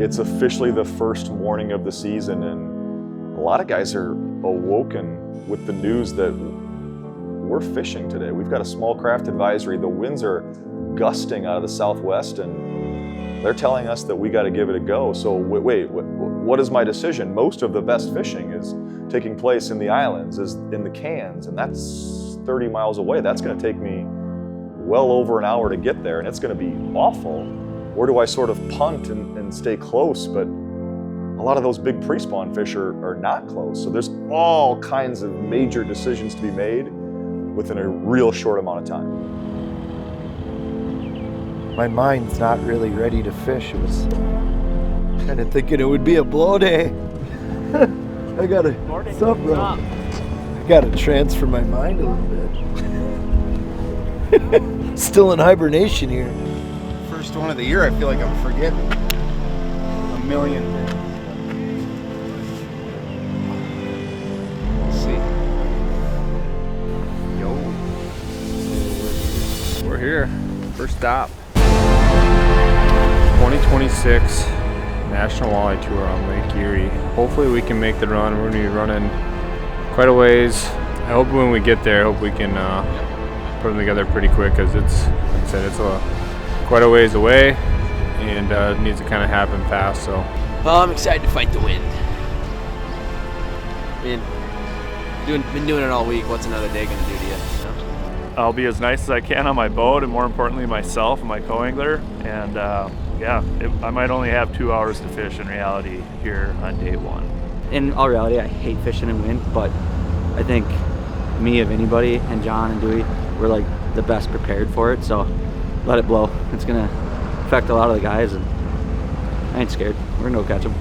It's officially the first morning of the season, and a lot of guys are awoken with the news that we're fishing today. We've got a small craft advisory. The winds are gusting out of the southwest, and they're telling us that we got to give it a go. So wait, what is my decision? Most of the best fishing is taking place in the islands, is in the cans, and that's 30 miles away. That's going to take me well over an hour to get there, and it's going to be awful. Or do I sort of punt and stay close? But a lot of those big pre-spawn fish are not close. So there's all kinds of major decisions to be made within a real short amount of time. My mind's not really ready to fish. It was kind of thinking it would be a blow day. I gotta transfer my mind a little bit. Still in hibernation here. First one of the year, I feel like I'm forgetting a million things. Let's see. Yo. We're here. First stop. 2026 National Walleye Tour on Lake Erie. Hopefully we can make the run. We're going to be running quite a ways. I hope when we get there, I hope we can put them together pretty quick, because it's, like I said, it's quite a ways away, and it needs to kind of happen fast. So, well, I'm excited to fight the wind. I mean, been doing it all week. What's another day going to do to you? I'll be as nice as I can on my boat, and more importantly myself and my co-angler. And yeah, I might only have 2 hours to fish in reality here on day one. In all reality, I hate fishing in wind, but I think me, of anybody, and John and Dewey, we're like the best prepared for it. So let it blow. It's gonna affect a lot of the guys, and I ain't scared. We're gonna go catch them.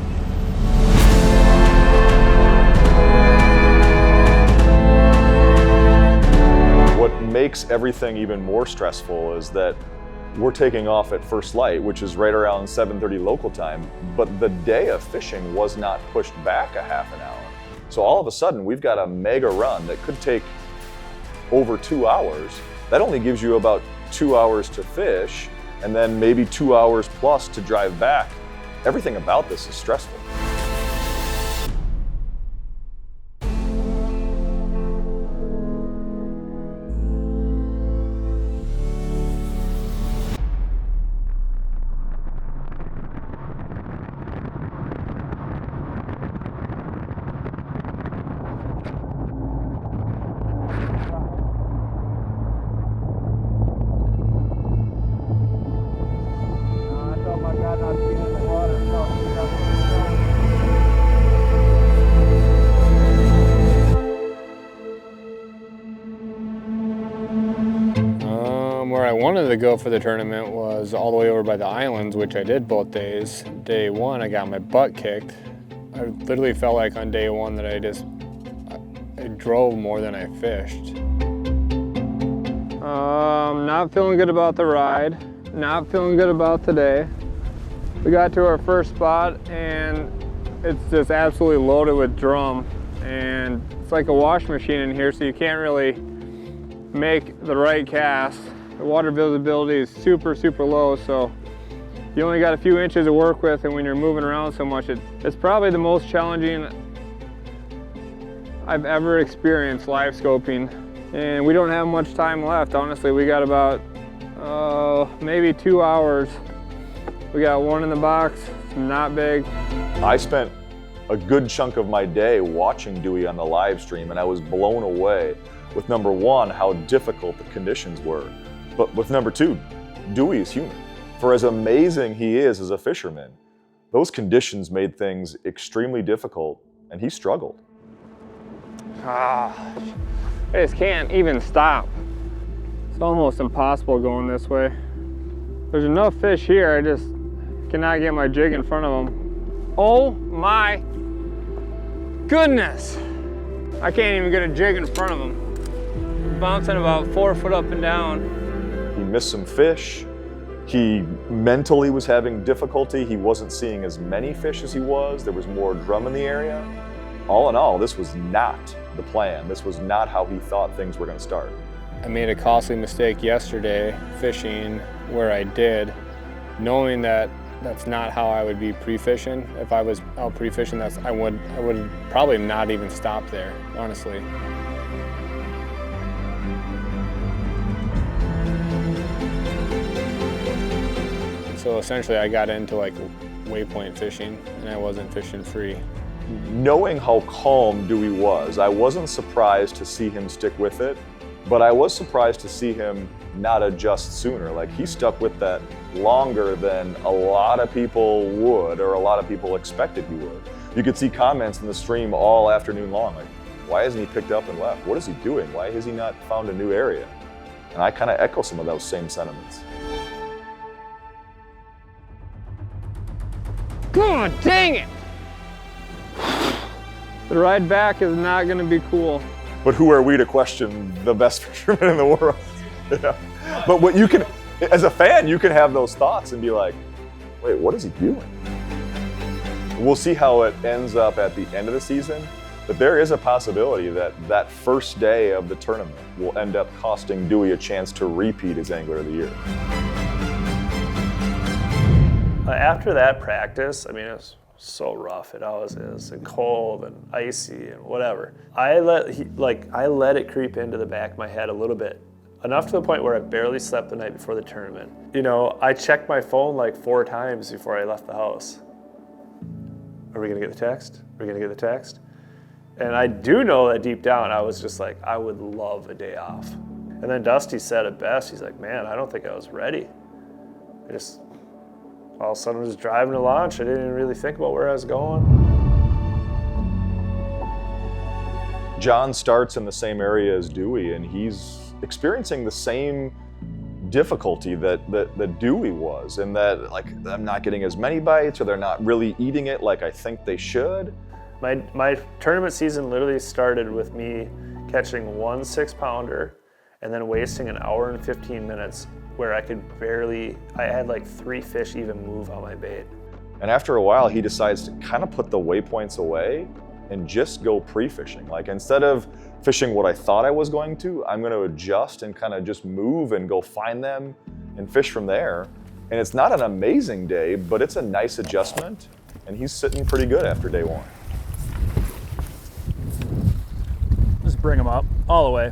What makes everything even more stressful is that we're taking off at first light, which is right around 7:30 local time, but the day of fishing was not pushed back a half an hour. So all of a sudden, we've got a mega run that could take over 2 hours. That only gives you about 2 hours to fish, and then maybe 2 hours plus to drive back. Everything about this is stressful. Where I wanted to go for the tournament was all the way over by the islands, which I did both days. Day one, I got my butt kicked. I literally felt like on day one that I drove more than I fished. Not feeling good about the ride. Not feeling good about today. We got to our first spot, and it's just absolutely loaded with drum, and it's like a wash machine in here, so you can't really make the right cast. The water visibility is super, super low, so you only got a few inches to work with, and when you're moving around so much, it's probably the most challenging I've ever experienced live scoping. And we don't have much time left, honestly. We got about maybe 2 hours. We got one in the box, it's not big. I spent a good chunk of my day watching Dewey on the live stream, and I was blown away with, number one, how difficult the conditions were. But with number two, Dewey is human. For as amazing he is as a fisherman, those conditions made things extremely difficult, and he struggled. I just can't even stop. It's almost impossible going this way. There's enough fish here, I just cannot get my jig in front of them. Oh my goodness! I can't even get a jig in front of them. Bouncing about 4 foot up and down. He missed some fish. He mentally was having difficulty. He wasn't seeing as many fish as he was. There was more drum in the area. All in all, this was not the plan. This was not how he thought things were going to start. I made a costly mistake yesterday fishing where I did, knowing that that's not how I would be pre-fishing. If I was out pre-fishing, I would probably not even stop there, honestly. So essentially I got into like waypoint fishing and I wasn't fishing free. Knowing how calm Dewey was, I wasn't surprised to see him stick with it, but I was surprised to see him not adjust sooner. Like, he stuck with that longer than a lot of people would, or a lot of people expected he would. You could see comments in the stream all afternoon long, like, why hasn't he picked up and left? What is he doing? Why has he not found a new area? And I kind of echo some of those same sentiments. God dang it! The ride back is not going to be cool. But who are we to question the best fisherman in the world? Yeah. But what you can, as a fan, you can have those thoughts and be like, wait, what is he doing? We'll see how it ends up at the end of the season, but there is a possibility that that first day of the tournament will end up costing Dewey a chance to repeat as Angler of the Year. After that practice, I mean, it was so rough. It always is, and cold and icy and whatever. I let it creep into the back of my head a little bit, enough to the point where I barely slept the night before the tournament. You know, I checked my phone like 4 times before I left the house. Are we gonna get the text? Are we gonna get the text? And I do know that deep down, I was just like, I would love a day off. And then Dusty said it best. He's like, man, I don't think I was ready. All of a sudden I was driving to launch. I didn't even really think about where I was going. John starts in the same area as Dewey, and he's experiencing the same difficulty that Dewey was, in that, like, I'm not getting as many bites, or they're not really eating it like I think they should. My tournament season literally started with me catching 1 6-pounder and then wasting an hour and 15 minutes where I had like 3 fish even move on my bait. And after a while, he decides to kind of put the waypoints away and just go pre-fishing. Like, instead of fishing what I thought I was going to, I'm going to adjust and kind of just move and go find them and fish from there. And it's not an amazing day, but it's a nice adjustment, and he's sitting pretty good after day 1. Just bring them up all the way.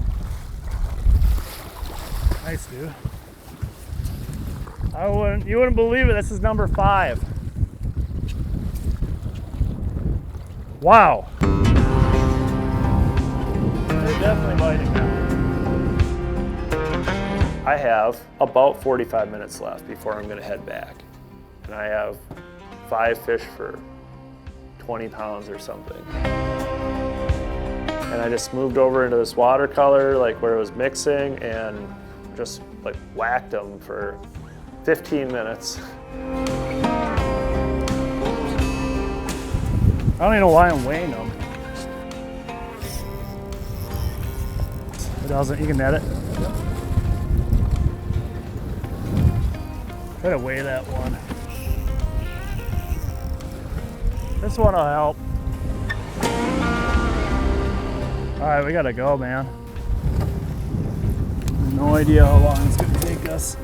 Nice, dude. You wouldn't believe it. This is number 5. Wow. They're definitely biting now. I have about 45 minutes left before I'm going to head back. And I have 5 fish for 20 pounds or something. And I just moved over into this watercolor, like where it was mixing, and just like whacked them for 15 minutes. I don't even know why I'm weighing them. It doesn't, you can net it. Try to weigh that one. This one will help. All right, we gotta go, man. No idea how long it's gonna take us.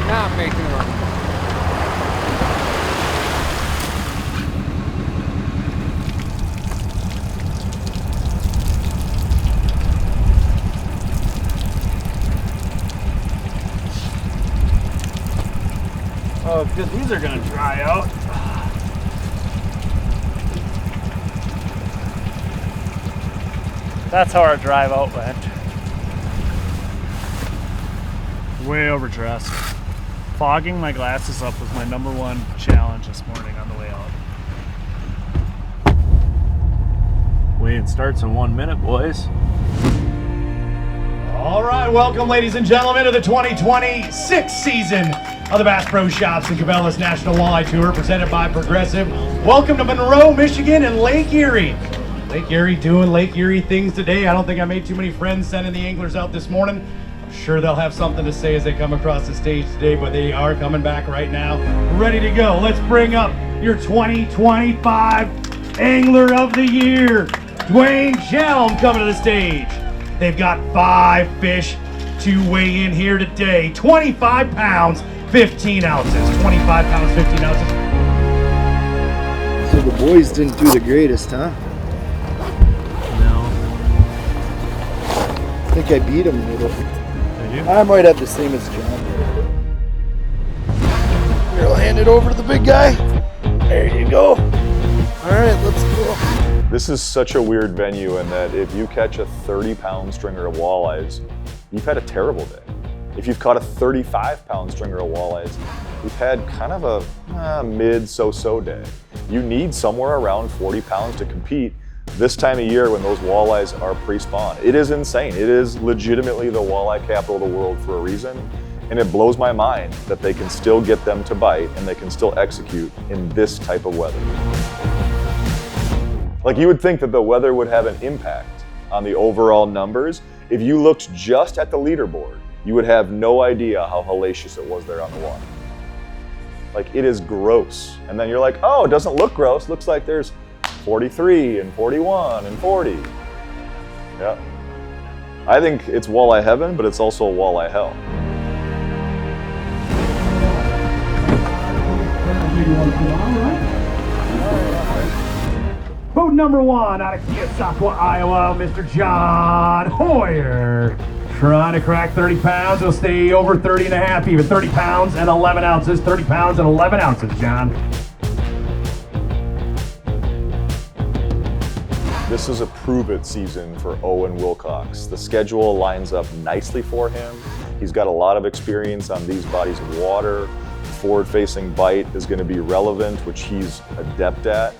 Not making it run. Oh, because these are gonna dry out. That's how our drive out went. Way overdressed. Fogging my glasses up was my #1 challenge this morning on the way out. Weigh-in starts in 1 minute, boys. All right, welcome, ladies and gentlemen, to the 2026 season of the Bass Pro Shops and Cabela's National Walleye Tour, presented by Progressive. Welcome to Monroe, Michigan, and Lake Erie. Lake Erie doing Lake Erie things today. I don't think I made too many friends sending the anglers out this morning. I'm sure they'll have something to say as they come across the stage today, but they are coming back right now, ready to go. Let's bring up your 2025 Angler of the Year, Dwayne Chelm, coming to the stage. They've got 5 fish to weigh in here today. 25 pounds, 15 ounces. 25 pounds, 15 ounces. So the boys didn't do the greatest, huh? No. I think I beat them a little. Did you? I might have the same as John. Here, I'll hand it over to the big guy. There you go. All right, let's go. This is such a weird venue in that if you catch a 30-pound stringer of walleyes, you've had a terrible day. If you've caught a 35-pound stringer of walleyes, you've had kind of a mid so-so day. You need somewhere around 40 pounds to compete this time of year when those walleyes are pre-spawn. It is insane. It is legitimately the walleye capital of the world for a reason, and it blows my mind that they can still get them to bite and they can still execute in this type of weather. Like, you would think that the weather would have an impact on the overall numbers. If you looked just at the leaderboard, you would have no idea how hellacious it was there on the water. Like, it is gross. And then you're like, oh, it doesn't look gross. Looks like there's 43 and 41 and 40. Yeah. I think it's walleye heaven, but it's also walleye hell. Boat number 1 out of Keosauqua, Iowa, Mr. John Hoyer. Trying to crack 30 pounds. He'll stay over 30 and a half, even 30 pounds and 11 ounces. 30 pounds and 11 ounces, John. This is a prove-it season for Owen Wilcox. The schedule lines up nicely for him. He's got a lot of experience on these bodies of water. Forward-facing bite is going to be relevant, which he's adept at.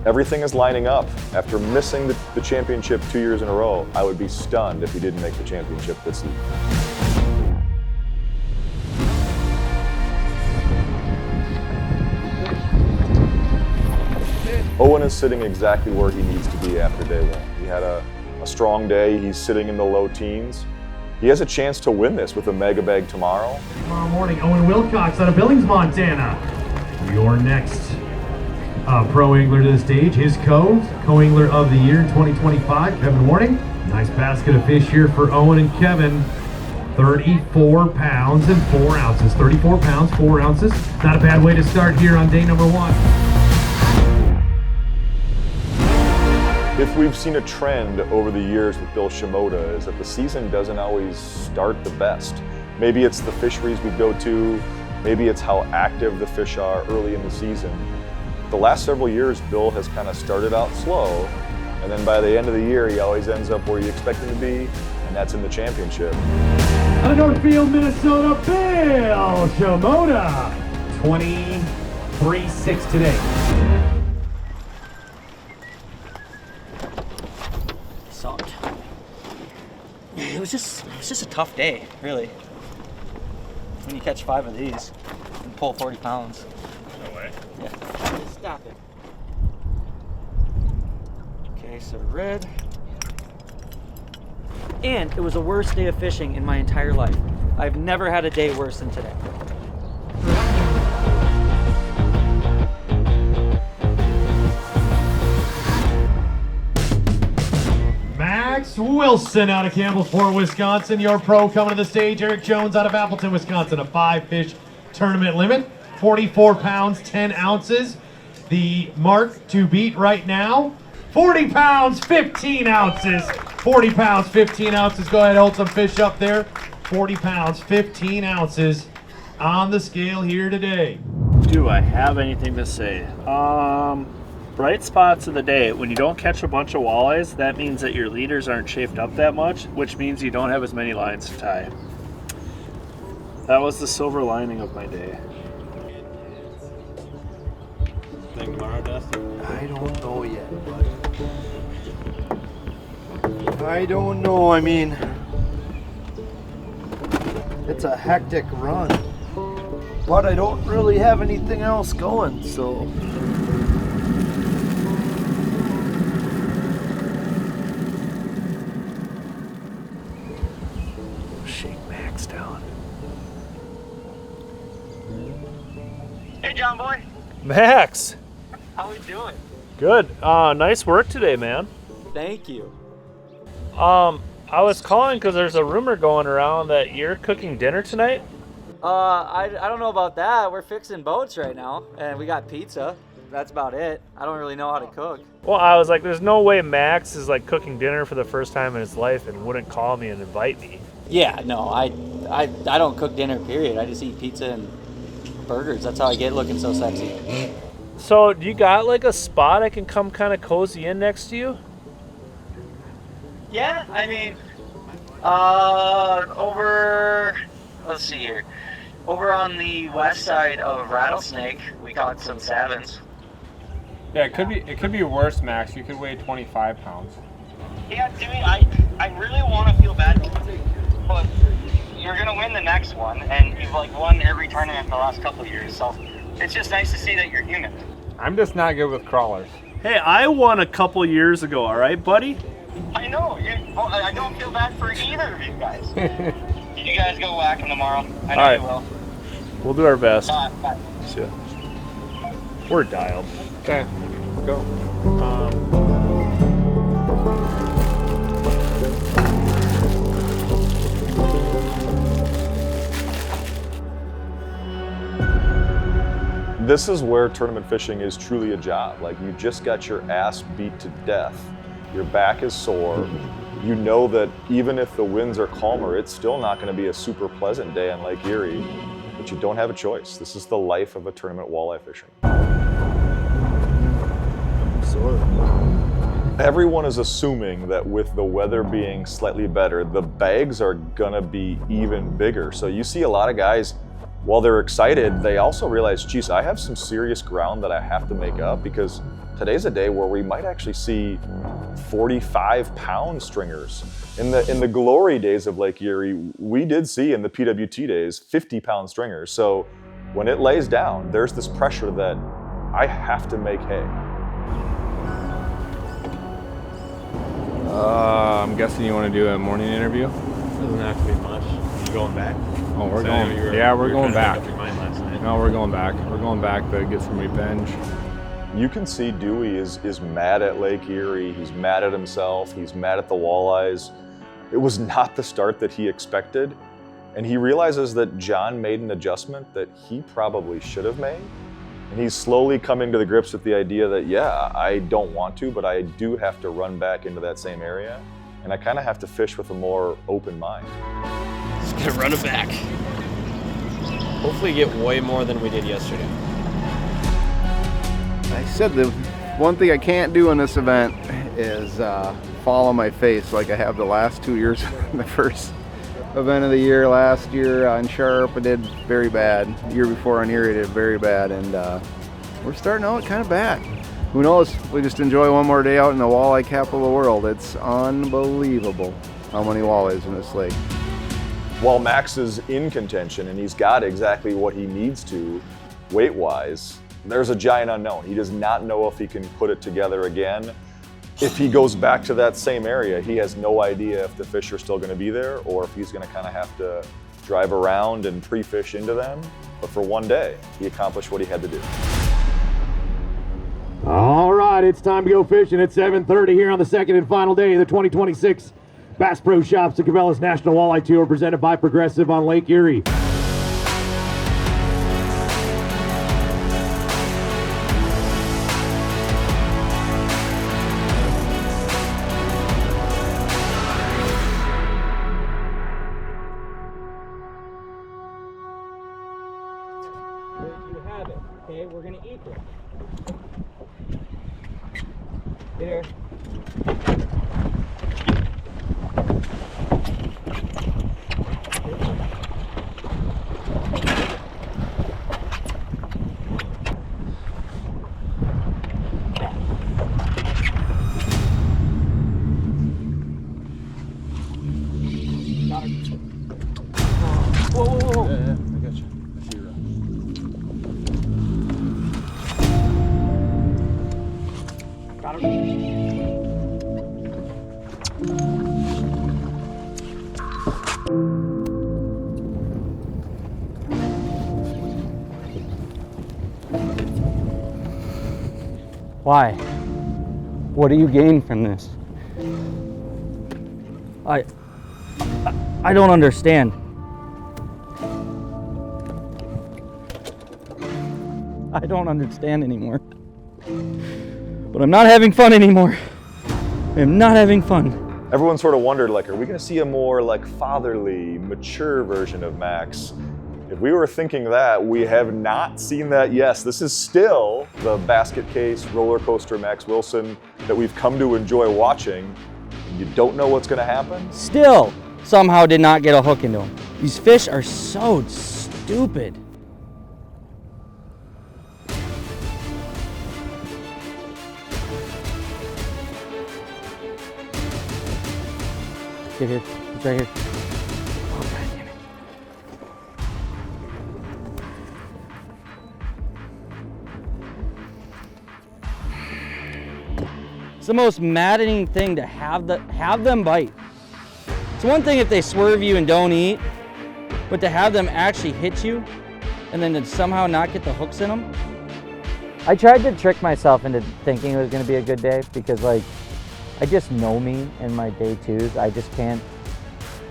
Everything is lining up. After missing the championship 2 years in a row, I would be stunned if he didn't make the championship this season. Owen is sitting exactly where he needs to be after day 1. He had a strong day. He's sitting in the low teens. He has a chance to win this with a mega bag tomorrow. Tomorrow morning, Owen Wilcox out of Billings, Montana. Your next pro angler to the stage, his co-angler of the year in 2025, Kevin Warning. Nice basket of fish here for Owen and Kevin. 34 pounds and 4 ounces. 34 pounds, 4 ounces. Not a bad way to start here on day number 1. If we've seen a trend over the years with Bill Shimoda, is that the season doesn't always start the best. Maybe it's the fisheries we go to, maybe it's how active the fish are early in the season. The last several years, Bill has kind of started out slow, and then by the end of the year, he always ends up where you expect him to be, and that's in the championship. Out of Northfield, Minnesota, Bill Shimoda. 23-6 today. Sucked. It was just a tough day, really. When you catch 5 of these and pull 40 pounds. No way. Yeah. Stop it. Okay, so red. And it was the worst day of fishing in my entire life. I've never had a day worse than today. Max Wilson out of Campbellsport, Wisconsin. Your pro coming to the stage. Eric Jones out of Appleton, Wisconsin. A 5-fish tournament limit. 44 pounds, 10 ounces. The mark to beat right now. 40 pounds, 15 ounces. 40 pounds, 15 ounces. Go ahead, hold some fish up there. 40 pounds, 15 ounces on the scale here today. Do I have anything to say? Bright spots of the day. When you don't catch a bunch of walleyes, that means that your leaders aren't chafed up that much, which means you don't have as many lines to tie. That was the silver lining of my day. Thing tomorrow, Dustin? I don't know yet, but I don't know. I mean, it's a hectic run, but I don't really have anything else going, so. Shake, man. Max down. Hey, John boy. Max! How we doing? Good. Nice work today, man. Thank you. I was calling because there's a rumor going around that you're cooking dinner tonight. I don't know about that. We're fixing boats right now, and we got pizza. That's about it. I don't really know how to cook. Well, I was like, there's no way Max is like cooking dinner for the first time in his life and wouldn't call me and invite me. Yeah, no, I don't cook dinner, period. I just eat pizza and burgers. That's how I get looking so sexy. So, do you got like a spot I can come kind of cozy in next to you? Yeah, I mean, let's see here. Over on the west side of Rattlesnake, we caught some salmons. Yeah, it could be worse, Max. You could weigh 25 pounds. Yeah, Dewey, I really want to feel bad, but you're gonna win the next one, and you've like won every tournament the last couple of years, so it's just nice to see that you're human. I'm just not good with crawlers. Hey, I won a couple years ago, all right, buddy? I know. I don't feel bad for either of you guys. You guys go whack them tomorrow. I know you will. We'll do our best. Bye. See ya. We're dialed. Okay, go. This is where tournament fishing is truly a job. Like, you just got your ass beat to death. Your back is sore. You know that even if the winds are calmer, it's still not going to be a super pleasant day on Lake Erie, but you don't have a choice. This is the life of a tournament walleye fishing. Everyone is assuming that with the weather being slightly better, the bags are gonna be even bigger. So you see a lot of guys, while they're excited, they also realize, geez, I have some serious ground that I have to make up, because today's a day where we might actually see 45-pound stringers. In the glory days of Lake Erie, we did see in the PWT days 50-pound stringers. So when it lays down, there's this pressure that I have to make hay. I'm guessing you want to do a morning interview? Doesn't have to be much. You going back? Oh, we're going. We're going back. No, we're going back. We're going back to get some revenge. You can see Dewey is mad at Lake Erie. He's mad at himself. He's mad at the walleyes. It was not the start that he expected. And he realizes that John made an adjustment that he probably should have made. And he's slowly coming to the grips with the idea that, yeah, I don't want to, but I do have to run back into that same area. And I kind of have to fish with a more open mind. Just gonna run it back. Hopefully get way more than we did yesterday. I said the one thing I can't do in this event is fall on my face like I have the last 2 years. The first event of the year last year on Sharp, I did very bad. The year before on Erie, I did very bad, and we're starting out kind of bad. Who knows? We just enjoy one more day out in the walleye capital of the world. It's unbelievable how many walleyes in this lake. While Max is in contention and he's got exactly what he needs to weight-wise, there's a giant unknown. He does not know if he can put it together again. If he goes back to that same area, he has no idea if the fish are still going to be there or if he's going to kind of have to drive around and pre-fish into them. But for one day, he accomplished what he had to do. All right, it's time to go fishing at 7:30 here on the second and final day of the 2026 Bass Pro Shops and Cabela's National Walleye Tour, presented by Progressive on Lake Erie. You have it, okay? We're gonna eat it. Here. Whoa. Yeah, I got you. I see you. Got him. Why? What do you gain from this? I don't understand. I don't understand anymore. But I'm not having fun anymore. I am not having fun. Everyone sort of wondered, like, are we gonna see a more like fatherly, mature version of Max? If we were thinking that, we have not seen that. Yes, this is still the basket case roller coaster Max Wilson that we've come to enjoy watching. You don't know what's gonna happen? Still, somehow did not get a hook into them. These fish are so stupid. Get here, it's right here. Oh, God damn it. It's the most maddening thing to have them bite. It's one thing if they swerve you and don't eat, but to have them actually hit you and then to somehow not get the hooks in them. I tried to trick myself into thinking it was going to be a good day because, like, I just know me in my day twos. I just can't,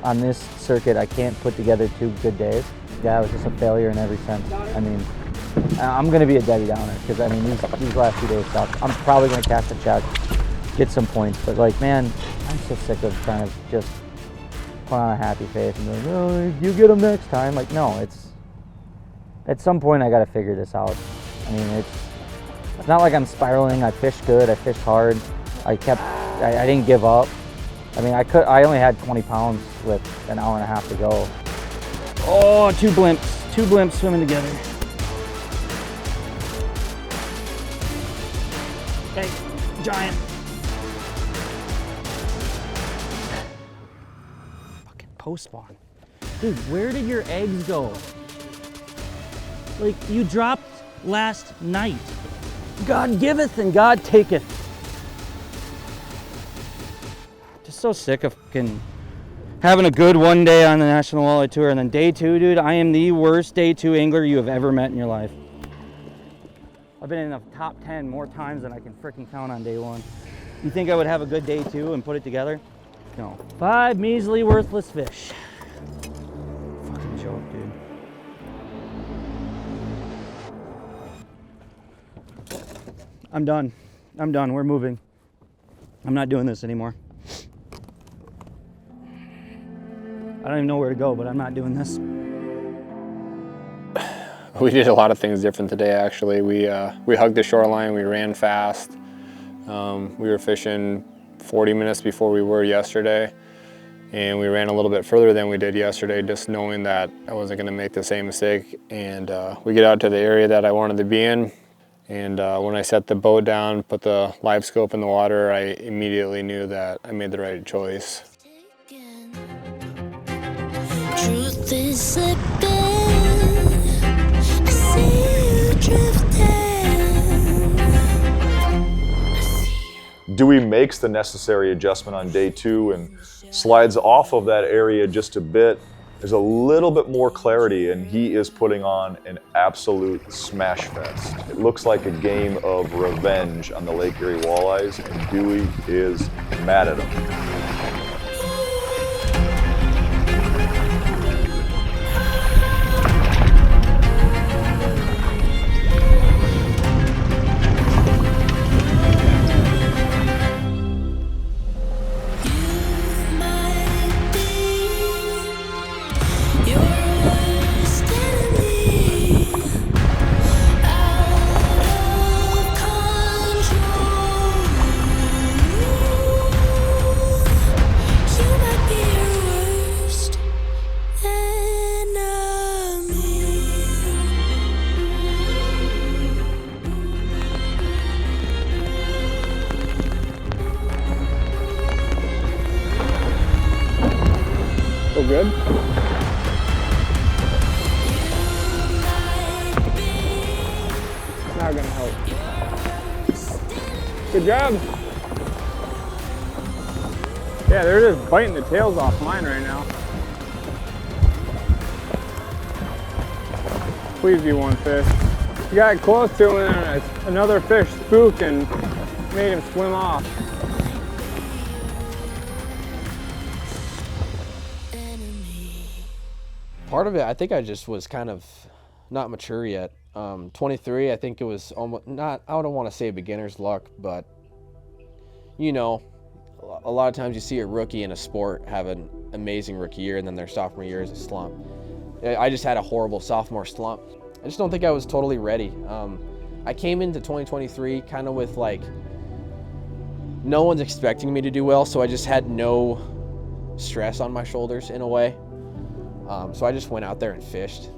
on this circuit, I can't put together 2 good days. Yeah, it was just a failure in every sense. I mean, I'm going to be a Debbie Downer because, I mean, these last 2 days suck. I'm probably going to cash a check, get some points, but, like, man, I'm so sick of trying to just put on a happy face and be like, oh, you get them next time. Like, no, it's, at some point I got to figure this out. I mean, it's not like I'm spiraling. I fished good, I fished hard. I didn't give up. I mean, I only had 20 pounds with an hour and a half to go. Oh, 2 blimps swimming together. Okay, giant. Fucking post spawn. Dude, where did your eggs go? Like, you dropped last night. God giveth and God taketh. Just so sick of fucking having a good one day on the National Walleye Tour, and then day 2, dude, I am the worst day 2 angler you have ever met in your life. I've been in the top 10 more times than I can freaking count on day 1. You think I would have a good day 2 and put it together? No. 5 measly worthless fish. Fucking joke, dude. I'm done. We're moving. I'm not doing this anymore. I don't even know where to go, but I'm not doing this. We did a lot of things different today, actually. We hugged the shoreline, we ran fast. We were fishing 40 minutes before we were yesterday, and we ran a little bit further than we did yesterday, just knowing that I wasn't gonna make the same mistake. And we get out to the area that I wanted to be in, and when I set the boat down, put the live scope in the water, I immediately knew that I made the right choice. Truth is slipping, I see you drifting. Dewey makes the necessary adjustment on day 2 and slides off of that area just a bit. There's a little bit more clarity, and he is putting on an absolute smash fest. It looks like a game of revenge on the Lake Erie walleyes, and Dewey is mad at him. Good? Not gonna help. Good job. Yeah, they're just biting the tails off mine right now. Please be one fish. You got close to it and another fish spooked and made him swim off. Part of it, I think I just was kind of not mature yet. 23, I think it was almost not, I don't want to say beginner's luck, but you know, a lot of times you see a rookie in a sport have an amazing rookie year and then their sophomore year is a slump. I just had a horrible sophomore slump. I just don't think I was totally ready. I came into 2023 kind of with like, no one's expecting me to do well, so I just had no stress on my shoulders in a way. So I just went out there and fished.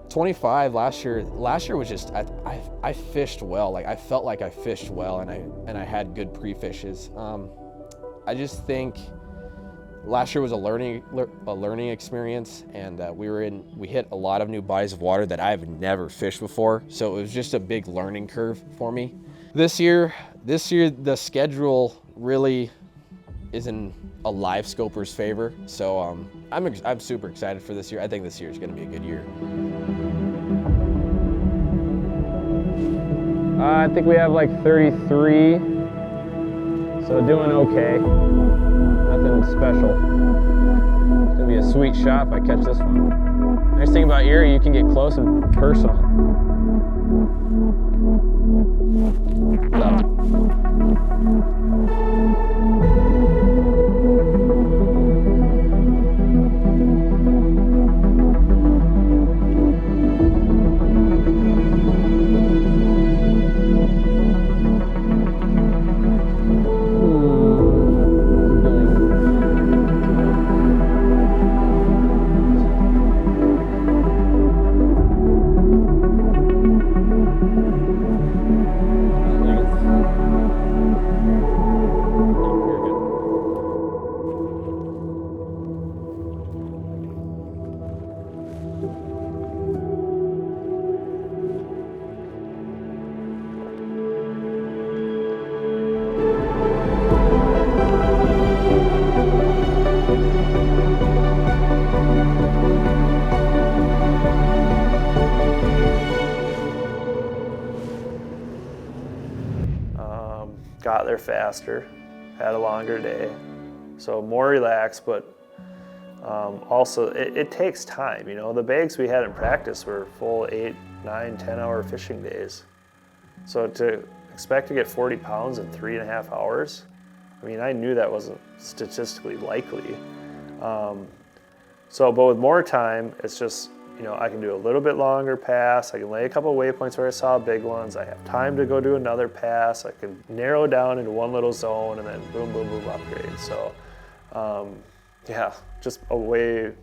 25 last year was just, I fished well. Like I felt like I fished well and I had good pre-fishes. I just think last year was a learning experience, and we hit a lot of new bodies of water that I've never fished before. So it was just a big learning curve for me. This year the schedule really is in a live scoper's favor. So I'm super excited for this year. I think this year is going to be a good year. I think we have like 33, so doing okay. Nothing special. It's gonna be a sweet shot if I catch this one. Nice thing about Erie, you can get close and personal. Love it. Got there faster, had a longer day, so more relaxed, but also it takes time. You know, the bags we had in practice were full 8, 9, 10-hour fishing days. So to expect to get 40 pounds in 3.5 hours, I mean, I knew that wasn't statistically likely. But with more time, it's just, you know, I can do a little bit longer pass. I can lay a couple waypoints where I saw big ones. I have time to go do another pass. I can narrow down into one little zone and then boom, boom, boom, upgrade. So, yeah, just a way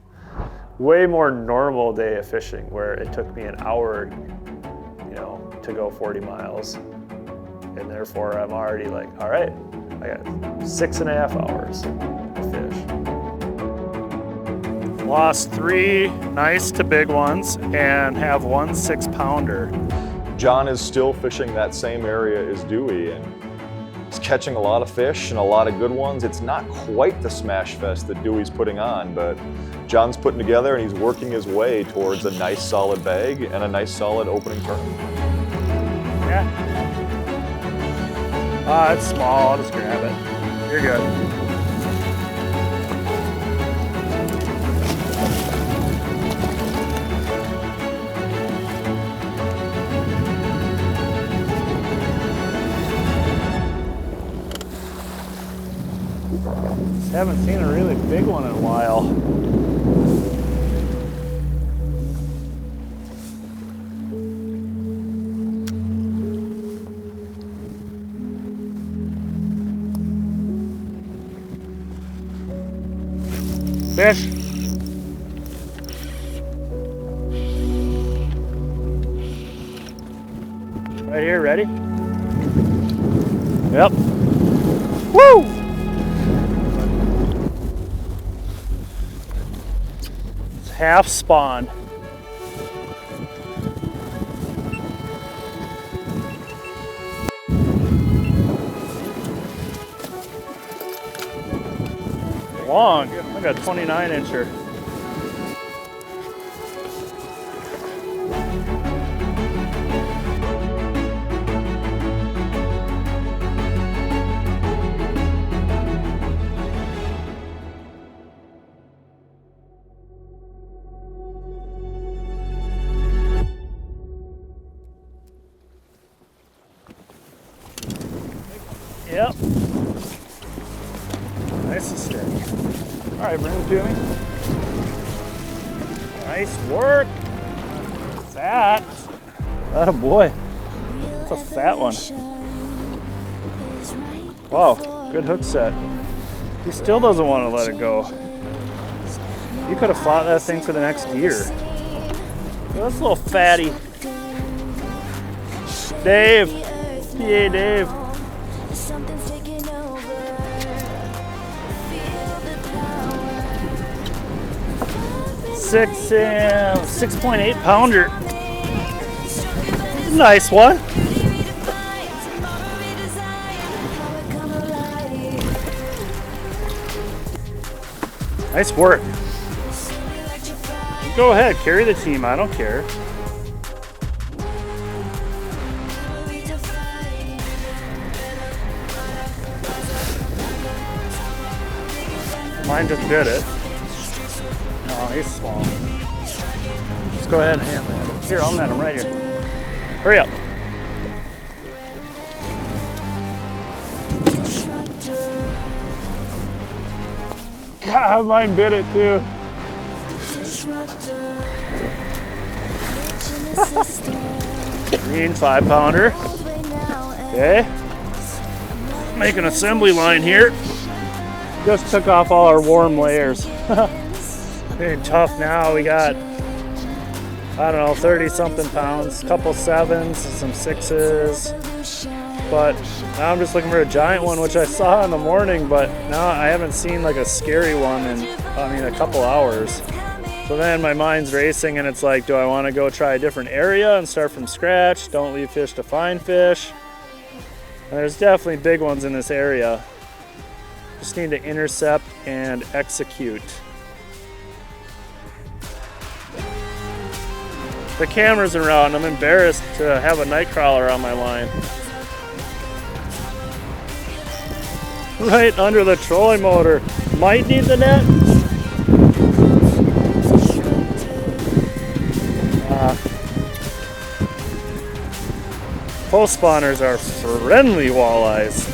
more normal day of fishing where it took me an hour, you know, to go 40 miles. And therefore, I'm already like, all right, I got 6.5 hours to fish. Lost 3 nice to big ones and have 1 6-pounder. John is still fishing that same area as Dewey, and he's catching a lot of fish and a lot of good ones. It's not quite the smash fest that Dewey's putting on, but John's putting together and he's working his way towards a nice solid bag and a nice solid opening tournament. Yeah. It's small, I'll just grab it. You're good. Haven't seen a really big one in a while. Fish. Right here, ready? Yep. Woo! Half spawn. Long. I got a 29-incher. Yep. Nice and steady. All right, bring it to me. Nice work. Fat. Oh boy. That's a fat one. Wow, good hook set. He still doesn't want to let it go. You could have fought that thing for the next year. That's a little fatty. Dave. Yay, Dave. 6.8 pounder. Nice one. Nice work. Go ahead, carry the team. I don't care. Mine just did it. Oh, he's small. Just go ahead and hand that. Here, I'll net him right here. Hurry up. God, mine bit it too. 5 pounder. Okay. Make an assembly line here. Just took off all our warm layers. Very tough now. We got, I don't know, 30 something pounds, couple 7s, some 6s. But now I'm just looking for a giant one, which I saw in the morning, but now I haven't seen like a scary one in, a couple hours. So then my mind's racing and it's like, do I want to go try a different area and start from scratch? Don't leave fish to find fish. And there's definitely big ones in this area. Just need to intercept and execute. The camera's around. I'm embarrassed to have a night crawler on my line. Right under the trolling motor. Might need the net. Post spawners are friendly walleyes.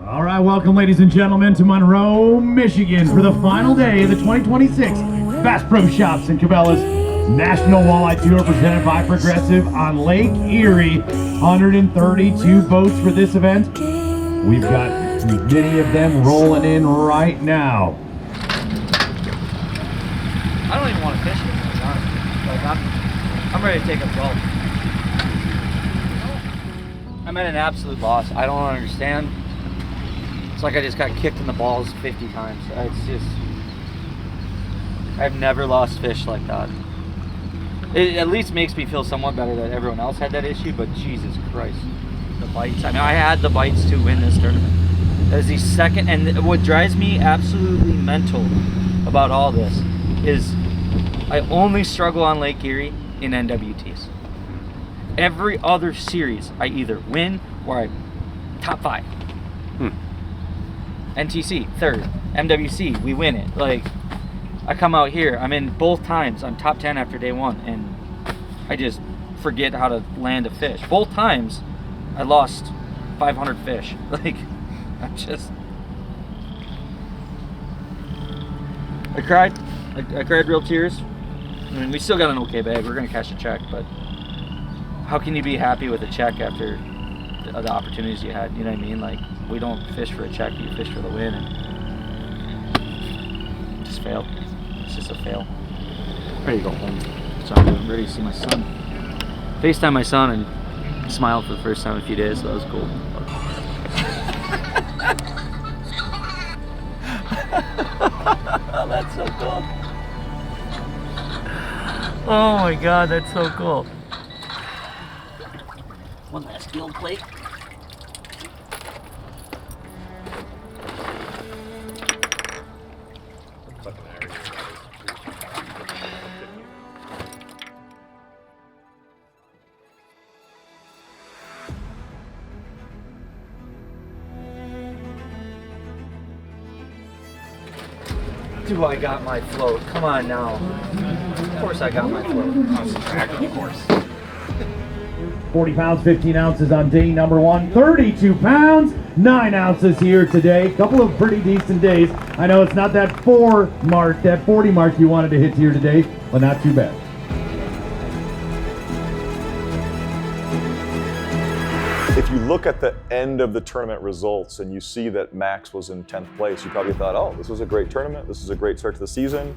All right, welcome, ladies and gentlemen, to Monroe, Michigan for the final day of the 2026 Bass Pro Shops and Cabela's National Walleye Tour presented by Progressive on Lake Erie. 132 boats for this event. We've got many of them rolling in right now. I don't even want to fish it, honestly. Like, I'm ready to take a 12. I'm at an absolute loss. I don't understand. It's like I just got kicked in the balls 50 times. It's just, I've never lost fish like that. It at least makes me feel somewhat better that everyone else had that issue, but Jesus Christ. The bites. I mean, I had the bites to win this tournament. That is the second, and what drives me absolutely mental about all this is I only struggle on Lake Erie in NWTs. Every other series, I either win or I'm top 5. NTC, 3rd. MWC, we win it. Like, I come out here, I'm in both times, I'm top 10 after day 1, and I just forget how to land a fish. Both times, I lost 500 fish. Like, I'm just... I cried real tears. I mean, we still got an okay bag. We're going to cash a check, but how can you be happy with a check after the opportunities you had? You know what I mean? Like, we don't fish for a check, you fish for the win, and just failed. It's just a fail. Ready to go home. So I'm ready to see my son. FaceTime my son and smiled for the first time in a few days, so that was cool. Oh, that's so cool. Oh my God, that's so cool. One last gill plate. Do I got my float? Come on now. Of course I got my float on some track, of course. 40 pounds, 15 ounces on day number 1. 32 pounds, 9 ounces here today. Couple of pretty decent days. I know it's not that 4 mark, that 40 mark you wanted to hit here today, but not too bad. If you look at the end of the tournament results and you see that Max was in 10th place, you probably thought, oh, this was a great tournament. This is a great start to the season.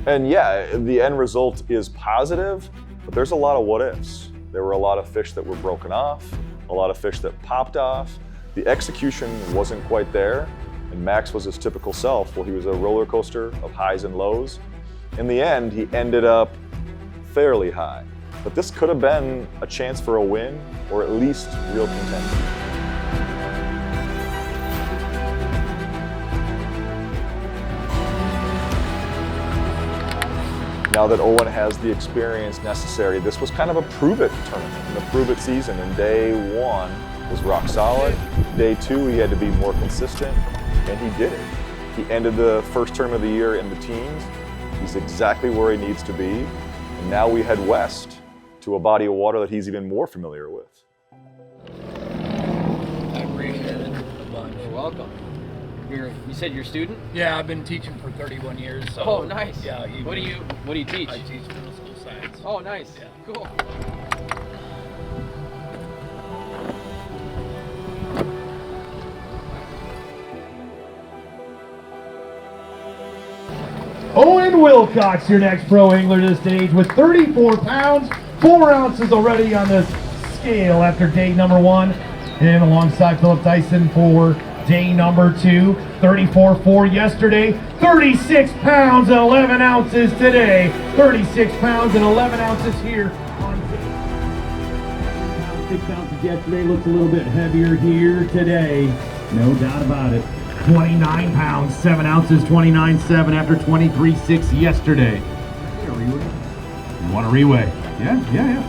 And yeah, the end result is positive, but there's a lot of what ifs. There were a lot of fish that were broken off, a lot of fish that popped off. The execution wasn't quite there, and Max was his typical self. Well, he was a roller coaster of highs and lows. In the end, he ended up fairly high. But this could have been a chance for a win, or at least real contention. Now that Owen has the experience necessary, this was kind of a prove-it tournament, and a prove-it season. And day 1 was rock solid. Day 2, he had to be more consistent, and he did it. He ended the first tournament of the year in the teens. He's exactly where he needs to be. And now we head west to a body of water that he's even more familiar with. I appreciate it a bunch. You're welcome. You said you're a student? Yeah, I've been teaching for 31 years. So, oh, nice. Yeah. What do you teach? I teach middle school science. Oh, nice. Yeah. Cool. Owen Wilcox, your next pro angler to the stage with 34 pounds, 4 ounces already on the scale after day number 1. And alongside Philip Tyson for day number 2, 34.4 yesterday, 36 pounds and 11 ounces today. 36 pounds and 11 ounces here on 6 ounces yesterday, looks a little bit heavier here today. No doubt about it. 29 pounds, 7 ounces, 29.7 after 23.6 yesterday. You want a reweigh? Yeah.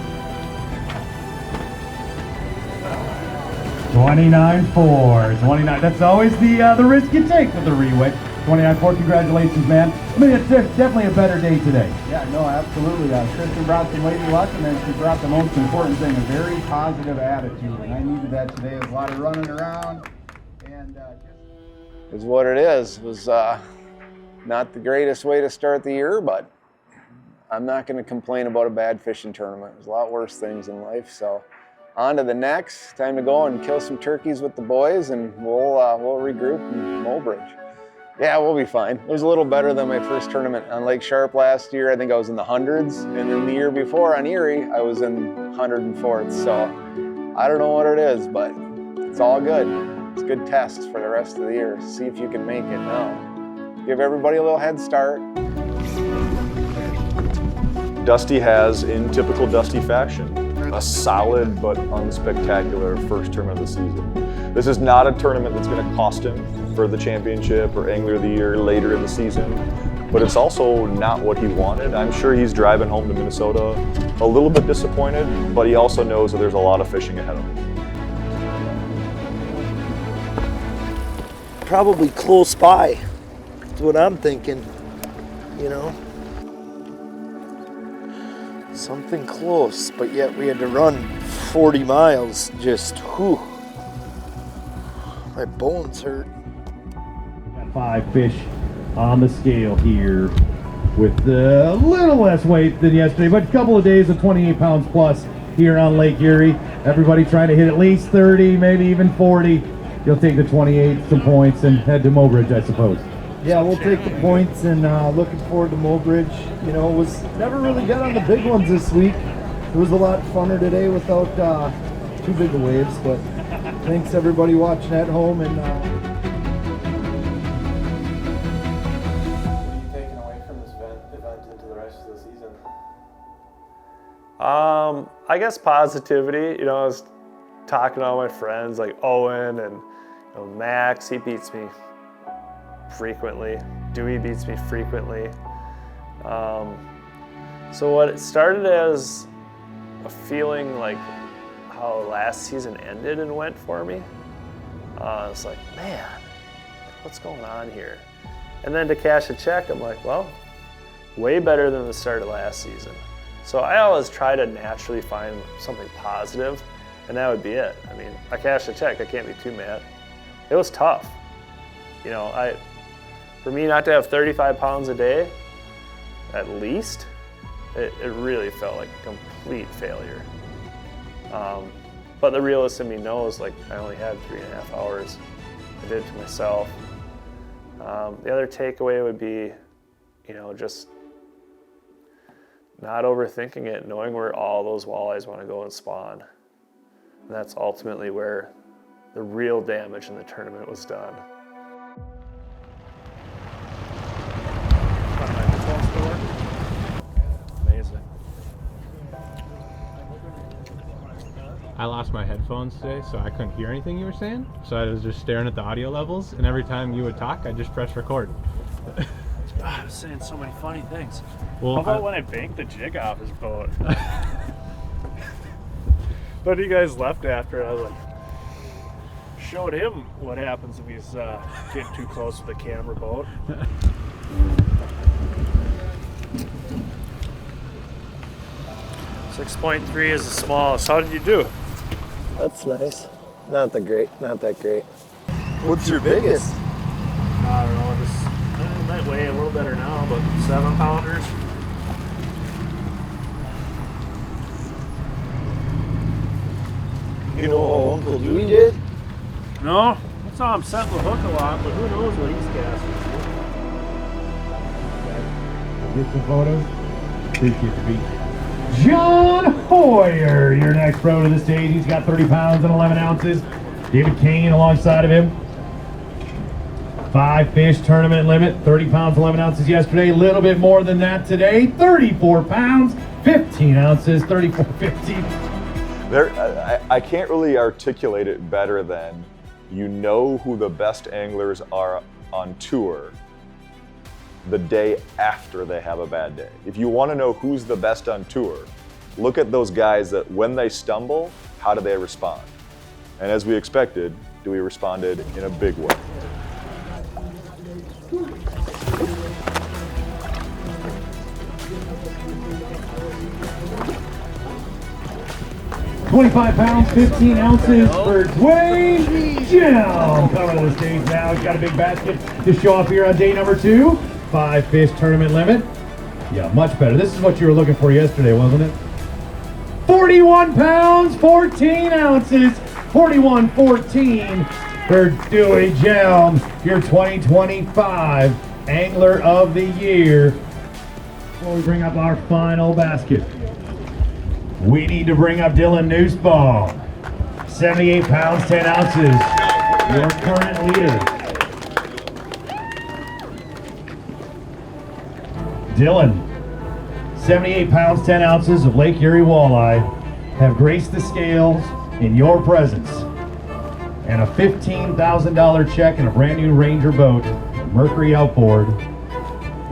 29.4, 29. That's always the risk you take with the reweigh. 29.4, congratulations, man. I mean, it's definitely a better day today. Yeah, no, absolutely. Kristen brought some lady luck, and then she brought the most important thing, a very positive attitude. And I needed that today. There's a lot of running around, and is what it is. It was not the greatest way to start the year, but I'm not going to complain about a bad fishing tournament. There's a lot worse things in life, so on to the next. Time to go and kill some turkeys with the boys, and we'll regroup in Mobridge. Yeah, we'll be fine. It was a little better than my first tournament on Lake Sharp last year. I think I was in the hundreds, and then the year before on Erie, I was in 104th. So I don't know what it is, but it's all good. It's a good test for the rest of the year. See if you can make it now. Give everybody a little head start. Dusty has, in typical Dusty fashion, a solid but unspectacular first tournament of the season. This is not a tournament that's going to cost him for the championship or Angler of the Year later in the season, but it's also not what he wanted. I'm sure he's driving home to Minnesota a little bit disappointed, but he also knows that there's a lot of fishing ahead of him. Probably close by. That's what I'm thinking, you know. Something close, but yet we had to run 40 miles. Just, whew. My bones hurt. Got 5 fish on the scale here with a little less weight than yesterday, but a couple of days of 28 pounds plus here on Lake Erie. Everybody trying to hit at least 30, maybe even 40. You'll take the 28, some points, and head to Mobridge, I suppose. Yeah, we'll take the points, and looking forward to Mobridge. You know, was never really got on the big ones this week. It was a lot funner today without too big of waves, but thanks everybody watching at home. And what are you taking away from this event into the rest of the season? I guess positivity. You know, I was talking to all my friends like Owen and Max. He beats me frequently. Dewey beats me frequently. So what it started as a feeling like how last season ended and went for me. It's like, man, what's going on here? And then to cash a check, I'm like, well, way better than the start of last season. So I always try to naturally find something positive, and that would be it. I mean, I cashed a check, I can't be too mad. It was tough. You know, for me not to have 35 pounds a day, at least, it really felt like a complete failure. But the realist in me knows, like, I only had 3.5 hours. I did it to myself. The other takeaway would be, you know, just not overthinking it, knowing where all those walleyes want to go and spawn. And that's ultimately where the real damage in the tournament was done. Amazing. I lost my headphones today, so I couldn't hear anything you were saying. So I was just staring at the audio levels, and every time you would talk, I just press record. I was saying so many funny things. Well, how about when I banked the jig off his boat? But you guys left after it. I was like, showed him what happens if he's getting too close to the camera boat. .3 is the smallest. How did you do? That's nice. Not that great. What's your biggest? I don't know. It might weigh a little better now, but 7-pounders. You know what Uncle Dewey did? No, I saw him set the hook a lot, but who knows what he's casting. Get some photos. Appreciate the beat. John Hoyer, your next pro to the stage. He's got 30 pounds and 11 ounces. David Kane alongside of him. 5-fish tournament limit, 30 pounds, 11 ounces yesterday. A little bit more than that today. 34 pounds, 15 ounces, 34.15. I can't really articulate it better than, you know who the best anglers are on tour the day after they have a bad day. If you want to know who's the best on tour, look at those guys that when they stumble, how do they respond? And as we expected, Dewey responded in a big way. $25 pounds, 15 ounces for Dwayne Jim. Coming to the stage now. He's got a big basket to show off here on day number 2. 5-fish tournament limit. Yeah, much better. This is what you were looking for yesterday, wasn't it? 41 pounds, 14 ounces. 41.14 for Dewey Jim, your 2025 Angler of the Year. Before we bring up our final basket, we need to bring up Dylan Newsbaugh. 78 pounds, 10 ounces. Your current leader. Dylan, 78 pounds, 10 ounces of Lake Erie walleye have graced the scales in your presence. And a $15,000 check and a brand new Ranger boat, Mercury outboard,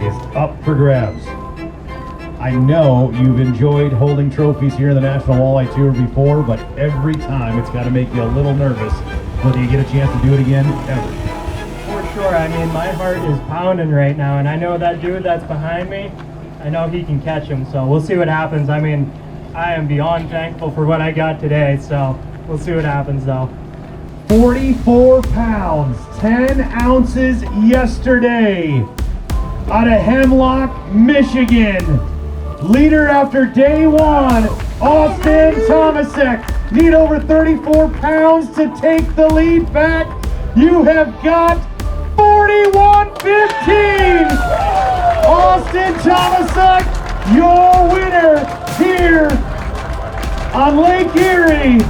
is up for grabs. I know you've enjoyed holding trophies here in the National Walleye Tour before, but every time it's got to make you a little nervous whether you get a chance to do it again ever. For sure. I mean, my heart is pounding right now, and I know that dude that's behind me, I know he can catch him, so we'll see what happens. I mean, I am beyond thankful for what I got today, so we'll see what happens though. 44 pounds, 10 ounces yesterday out of Hemlock, Michigan. Leader after day 1, Austin Tomasek. Need over 34 pounds to take the lead back. You have got 41.15. Austin Tomasek, your winner here on Lake Erie.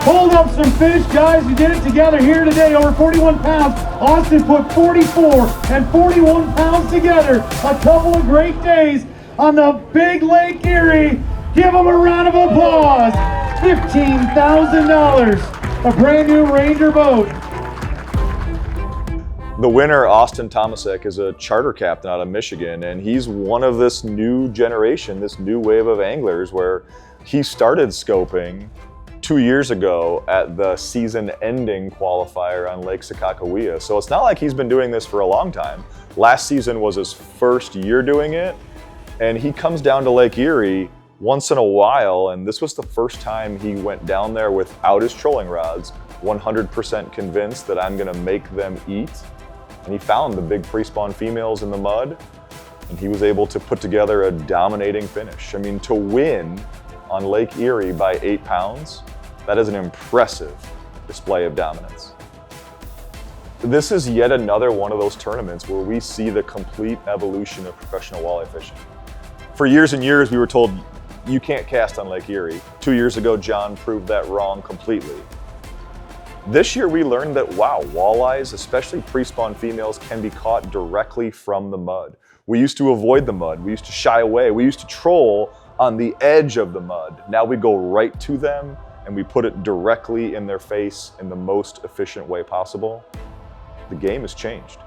Hold up some fish, guys. We did it together here today, over 41 pounds. Austin put 44 and 41 pounds together. A couple of great days on the big Lake Erie. Give them a round of applause. $15,000, a brand new Ranger boat. The winner, Austin Tomasek, is a charter captain out of Michigan, and he's one of this new generation, this new wave of anglers where he started scoping 2 years ago at the season-ending qualifier on Lake Sakakawea. So it's not like he's been doing this for a long time. Last season was his first year doing it, and he comes down to Lake Erie once in a while, and this was the first time he went down there without his trolling rods, 100% convinced that I'm gonna make them eat. And he found the big pre-spawn females in the mud, and he was able to put together a dominating finish. I mean, to win on Lake Erie by 8 pounds, that is an impressive display of dominance. This is yet another one of those tournaments where we see the complete evolution of professional walleye fishing. For years and years, we were told, you can't cast on Lake Erie. 2 years ago, John proved that wrong completely. This year, we learned that, wow, walleyes, especially pre-spawn females, can be caught directly from the mud. We used to avoid the mud. We used to shy away. We used to troll on the edge of the mud. Now we go right to them and we put it directly in their face in the most efficient way possible. The game has changed.